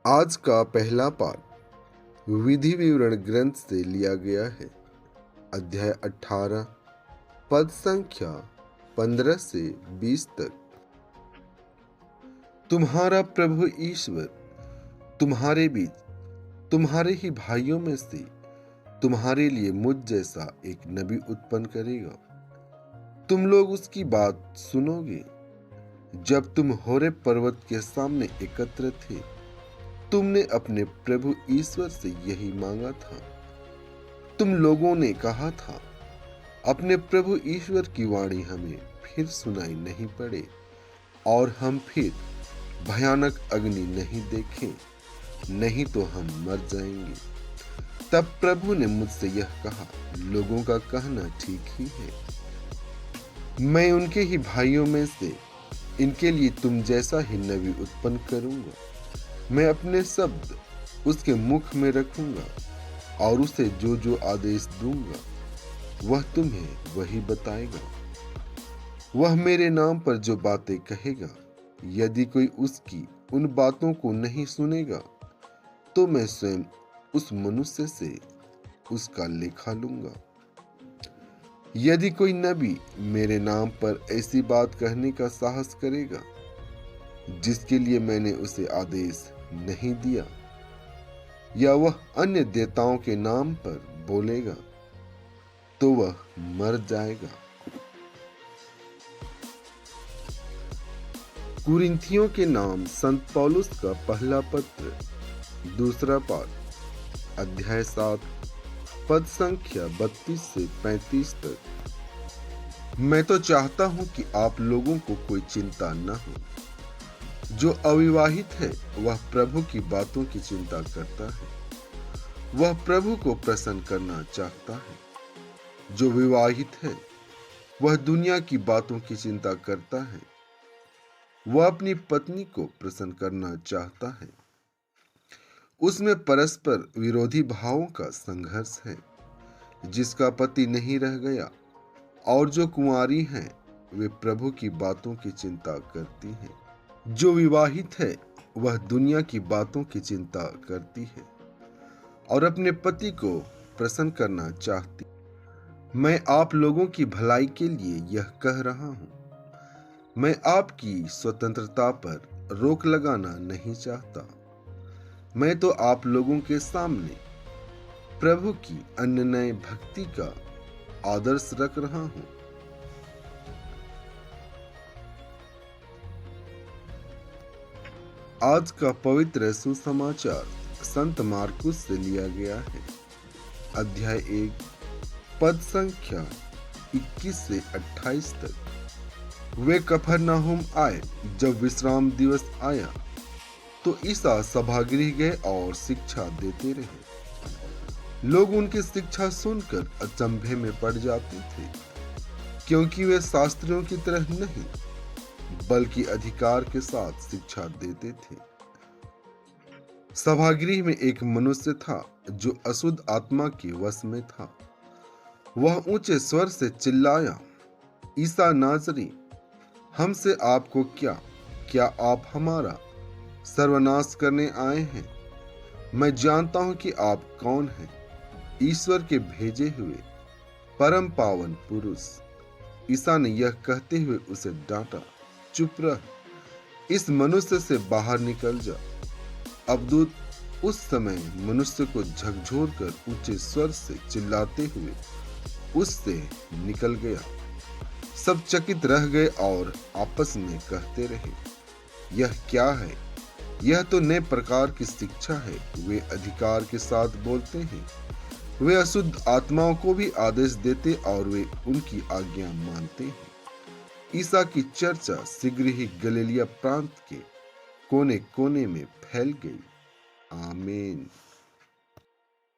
आज का पहला पाठ विधि विवरण ग्रंथ से लिया गया है। अध्याय 18 पद संख्या 15 से 20 तक। तुम्हारा प्रभु ईश्वर तुम्हारे बीच तुम्हारे ही भाइयों में से तुम्हारे लिए मुझ जैसा एक नबी उत्पन्न करेगा। तुम लोग उसकी बात सुनोगे। जब तुम होरेब पर्वत के सामने एकत्र थे, तुमने अपने प्रभु ईश्वर से यही मांगा था। तुम लोगों ने कहा था, अपने प्रभु ईश्वर की वाणी हमें फिर सुनाई नहीं पड़े और हम फिर भयानक अग्नि नहीं देखें, नहीं तो हम मर जाएंगे। तब प्रभु ने मुझसे यह कहा, लोगों का कहना ठीक ही है। मैं उनके ही भाइयों में से इनके लिए तुम जैसा ही नबी उत्पन्न करूंगा। मैं अपने शब्द उसके मुख में रखूंगा और उसे जो जो आदेश दूंगा वह तुम्हें वही बताएगा। वह मेरे नाम पर जो बातें कहेगा, यदि कोई उसकी उन बातों को नहीं सुनेगा, तो मैं स्वयं उस मनुष्य से उसका लेखा लूंगा। यदि कोई नबी मेरे नाम पर ऐसी बात कहने का साहस करेगा जिसके लिए मैंने उसे आदेश नहीं दिया, या वह अन्य देवताओं के नाम पर बोलेगा, तो वह मर जाएगा। कुरिन्थियों के नाम संत पौलुस का पहला पत्र, दूसरा पाठ, अध्याय 7 पद संख्या 32 से 35 तक। मैं तो चाहता हूं कि आप लोगों को कोई चिंता न हो। जो अविवाहित है वह प्रभु की बातों की चिंता करता है, वह प्रभु को प्रसन्न करना चाहता है। जो विवाहित है वह दुनिया की बातों की चिंता करता है, वह अपनी पत्नी को प्रसन्न करना चाहता है। उसमें परस्पर विरोधी भावों का संघर्ष है। जिसका पति नहीं रह गया और जो कुंवारी हैं, वे प्रभु की बातों की चिंता करती हैं। जो विवाहित है वह दुनिया की बातों की चिंता करती है और अपने पति को प्रसन्न करना चाहती। मैं आप लोगों की भलाई के लिए यह कह रहा हूं। मैं आपकी स्वतंत्रता पर रोक लगाना नहीं चाहता। मैं तो आप लोगों के सामने प्रभु की अनन्य भक्ति का आदर्श रख रहा हूं। आज का पवित्र सुसमाचार संत मार्कुस से लिया गया है। अध्याय 1 पद संख्या 21 से 28 तक। वे कफरनहूम आए। जब विश्राम दिवस आया तो ईसा सभागृह गए और शिक्षा देते रहे। लोग उनकी शिक्षा सुनकर अचंभे में पड़ जाते थे, क्योंकि वे शास्त्रियों की तरह नहीं बल्कि अधिकार के साथ शिक्षा देते थे। सभागृह में एक मनुष्य था जो अशुद्ध आत्मा के वश में था। वह ऊंचे स्वर से चिल्लाया, ईसा नाज़री, हमसे आपको क्या आप हमारा सर्वनाश करने आए हैं? मैं जानता हूं कि आप कौन हैं, ईश्वर के भेजे हुए परम पावन पुरुष। ईसा ने यह कहते हुए उसे डांटा, चुप रह, इस मनुष्य से बाहर निकल जा। अब दूत उस समय मनुष्य को झकझोर कर ऊंचे स्वर से चिल्लाते हुए उससे निकल गया। सब चकित रह गए और आपस में कहते रहे, यह क्या है? यह तो नए प्रकार की शिक्षा है। वे अधिकार के साथ बोलते हैं। वे अशुद्ध आत्माओं को भी आदेश देते और वे उनकी आज्ञा मानते हैं। ईसा की चर्चा शीघ्र ही गलीलिया प्रांत के कोने कोने में फैल गई। आमीन।